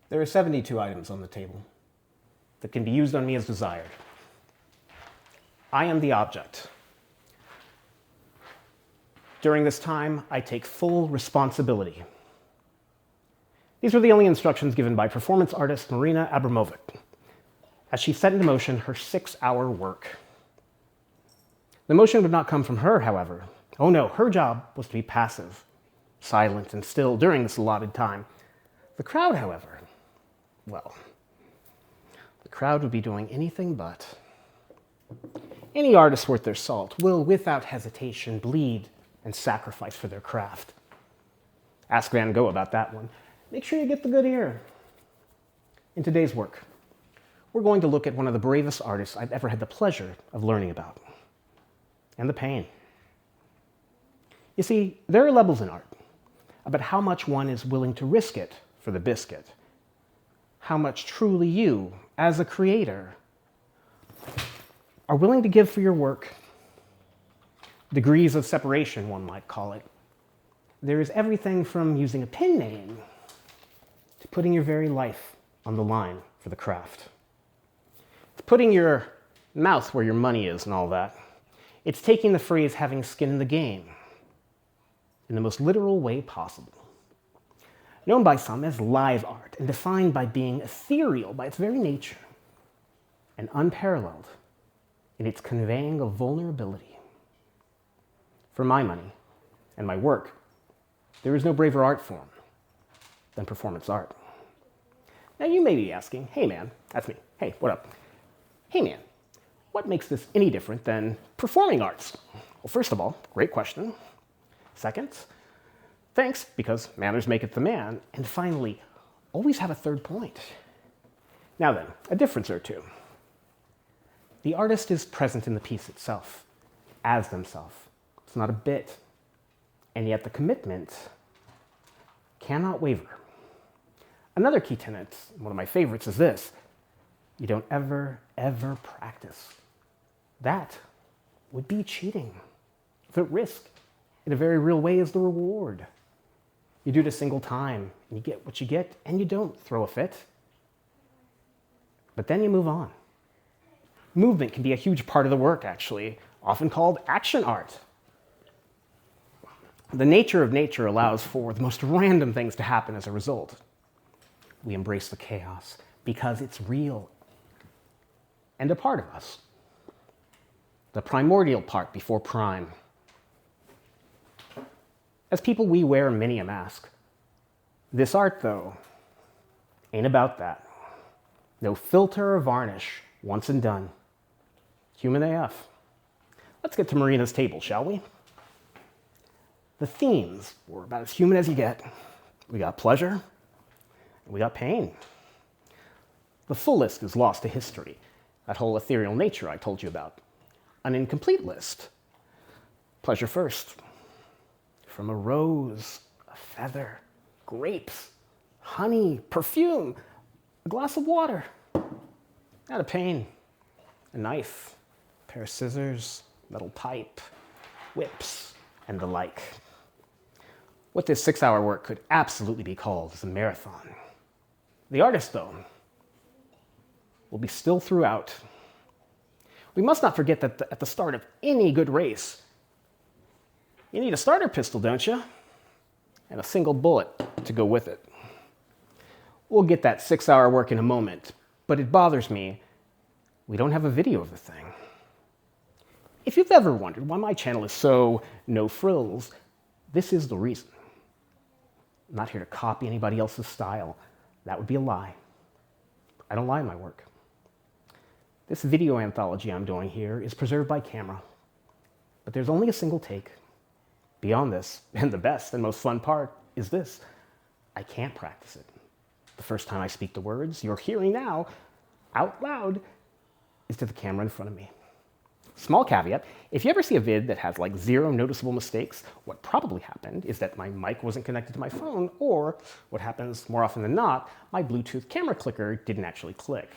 There are 72 items on the table that can be used on me as desired. I am the object. During this time, I take full responsibility. These were the only instructions given by performance artist Marina Abramovic as she set into motion her 6-hour work. The motion would not come from her, however. Oh no, her job was to be passive, silent, and still during this allotted time. The crowd, however, well, the crowd would be doing anything but. Any artist worth their salt will, without hesitation, bleed and sacrifice for their craft. Ask Van Gogh about that one. Make sure you get the good ear. In today's work, we're going to look at one of the bravest artists I've ever had the pleasure of learning about, and the pain. You see, there are levels in art about how much one is willing to risk it for the biscuit, how much truly you, as a creator, are willing to give for your work. Degrees of separation, one might call it. There is everything from using a pen name to putting your very life on the line for the craft. It's putting your mouth where your money is and all that. It's taking the phrase having skin in the game in the most literal way possible. Known by some as live art and defined by being ethereal by its very nature and unparalleled in its conveying of vulnerability. For my money and my work, there is no braver art form than performance art. Now you may be asking, hey man, that's me, hey, what up? Hey man, what makes this any different than performing arts? Well, first of all, great question. Second, thanks, because manners maketh the man. And finally, always have a third point. Now then, a difference or two. The artist is present in the piece itself, as themselves. It's not a bit. And yet the commitment cannot waver. Another key tenet, one of my favorites, is this: you don't ever, ever practice. That would be cheating. The risk, in a very real way, is the reward. You do it a single time, and you get what you get, and you don't throw a fit. But then you move on. Movement can be a huge part of the work, actually, often called action art. The nature of nature allows for the most random things to happen as a result. We embrace the chaos because it's real and a part of us. The primordial part before prime. As people, we wear many a mask. This art, though, ain't about that. No filter or varnish, once and done. Human AF. Let's get to Marina's table, shall we? The themes were about as human as you get. We got pleasure, and we got pain. The full list is lost to history, that whole ethereal nature I told you about. An incomplete list. Pleasure first. From a rose, a feather, grapes, honey, perfume, a glass of water. Not a pain. A knife, a pair of scissors, metal pipe, whips, and the like. What this 6-hour work could absolutely be called is a marathon. The artist, though, will be still throughout. We must not forget that at the start of any good race, you need a starter pistol, don't you? And a single bullet to go with it. We'll get that 6-hour work in a moment, but it bothers me we don't have a video of the thing. If you've ever wondered why my channel is so no frills, this is the reason. I'm not here to copy anybody else's style. That would be a lie. I don't lie in my work. This video anthology I'm doing here is preserved by camera, but there's only a single take. Beyond this, and the best and most fun part is this: I can't practice it. The first time I speak the words you're hearing now out loud is to the camera in front of me. Small caveat, if you ever see a vid that has like 0 noticeable mistakes, what probably happened is that my mic wasn't connected to my phone, or what happens more often than not, my Bluetooth camera clicker didn't actually click.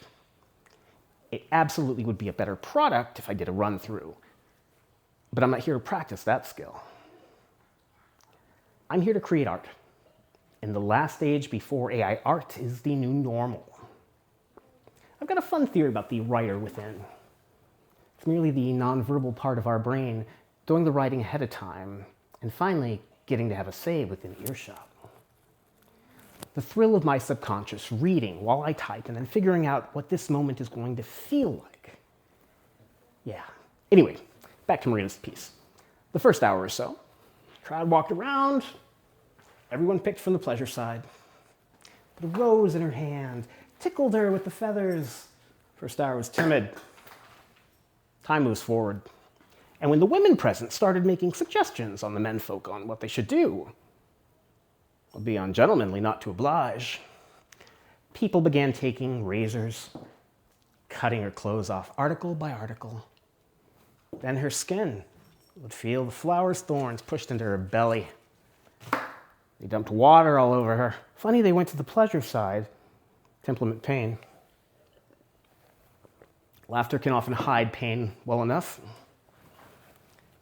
It absolutely would be a better product if I did a run through, but I'm not here to practice that skill. I'm here to create art, in the last age before AI art is the new normal. I've got a fun theory about the writer within. It's merely the nonverbal part of our brain doing the writing ahead of time and finally getting to have a say within earshot. The thrill of my subconscious reading while I type and then figuring out what this moment is going to feel like. Yeah. Anyway, back to Marina's piece. The first hour or so, the crowd walked around, everyone picked from the pleasure side. Put a rose in her hand, tickled her with the feathers. First hour was timid. Time moves forward. And when the women present started making suggestions on the menfolk on what they should do, it would be ungentlemanly not to oblige. People began taking razors, cutting her clothes off article by article. Then her skin would feel the flower's thorns pushed into her belly. They dumped water all over her. Funny, they went to the pleasure side to implement pain. Laughter can often hide pain well enough.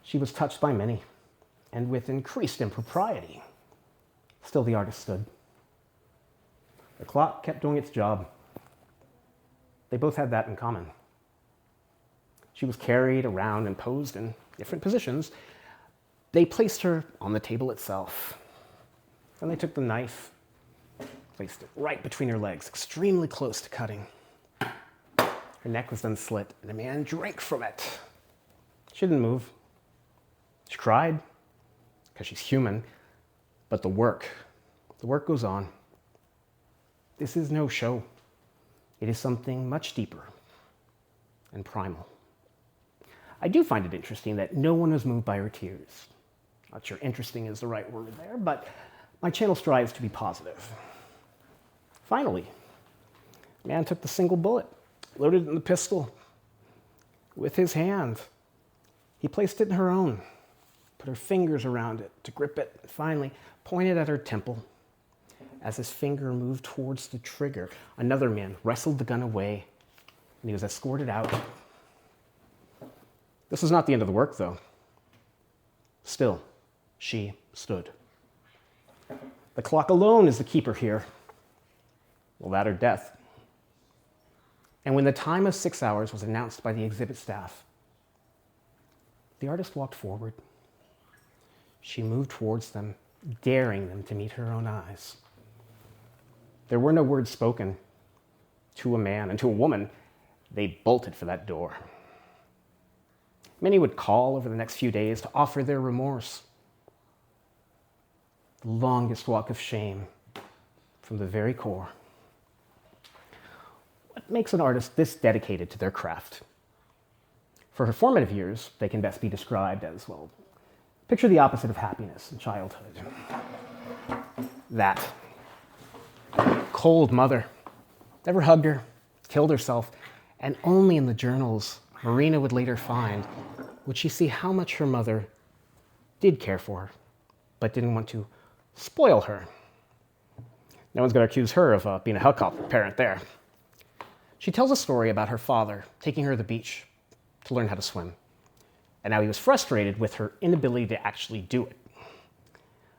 She was touched by many, and with increased impropriety. Still, the artist stood. The clock kept doing its job. They both had that in common. She was carried around and posed in different positions. They placed her on the table itself. Then they took the knife, placed it right between her legs, extremely close to cutting. Her neck was then slit, and a man drank from it. She didn't move. She cried, because she's human, but the work goes on. This is no show. It is something much deeper and primal. I do find it interesting that no one was moved by her tears. Not sure interesting is the right word there, but my channel strives to be positive. Finally, the man took the single bullet, loaded it in the pistol. With his hand, he placed it in her own, put her fingers around it to grip it, and finally pointed at her temple. As his finger moved towards the trigger, another man wrestled the gun away, and he was escorted out. This was not the end of the work, though. Still, she stood. The clock alone is the keeper here. Well, that or death. And when the time of 6 hours was announced by the exhibit staff, the artist walked forward. She moved towards them, daring them to meet her own eyes. There were no words spoken. To a man and to a woman, they bolted for that door. Many would call over the next few days to offer their remorse. The longest walk of shame from the very core. What makes an artist this dedicated to their craft? For her formative years, they can best be described as, well, picture the opposite of happiness in childhood. That. Cold mother. Never hugged her, killed herself, and only in the journals Marina would later find would she see how much her mother did care for her, but didn't want to spoil her. No one's going to accuse her of being a helicopter parent there. She tells a story about her father taking her to the beach to learn how to swim, and how he was frustrated with her inability to actually do it.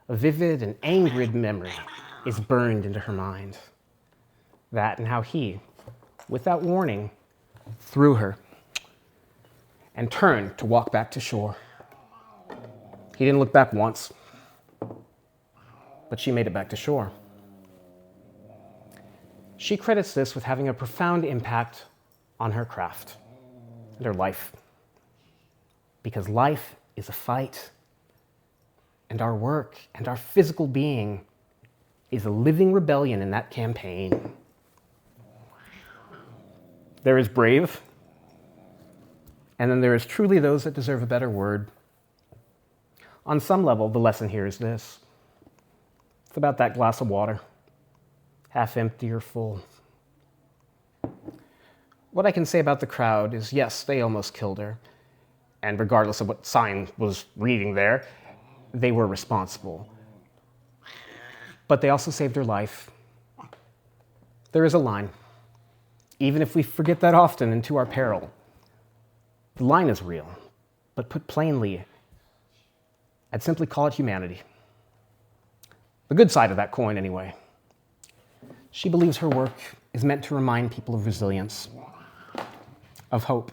A vivid and angered memory is burned into her mind. That and how he, without warning, threw her and turned to walk back to shore. He didn't look back once, but she made it back to shore. She credits this with having a profound impact on her craft and her life. Because life is a fight, and our work and our physical being is a living rebellion in that campaign. There is brave, and then there is truly those that deserve a better word. On some level, the lesson here is this. It's about that glass of water, half empty or full. What I can say about the crowd is, yes, they almost killed her, and regardless of what sign was reading there, they were responsible. But they also saved her life. There is a line. Even if we forget that often and to our peril, the line is real, but put plainly, I'd simply call it humanity. The good side of that coin, anyway. She believes her work is meant to remind people of resilience, of hope,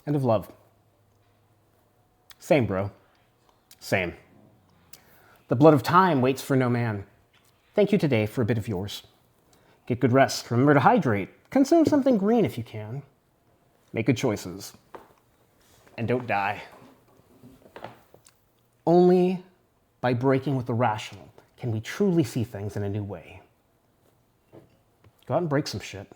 and of love. Same, bro. Same. The blood of time waits for no man. Thank you today for a bit of yours. Get good rest. Remember to hydrate. Consume something green if you can. Make good choices. And don't die. Only by breaking with the rational can we truly see things in a new way. Go out and break some shit.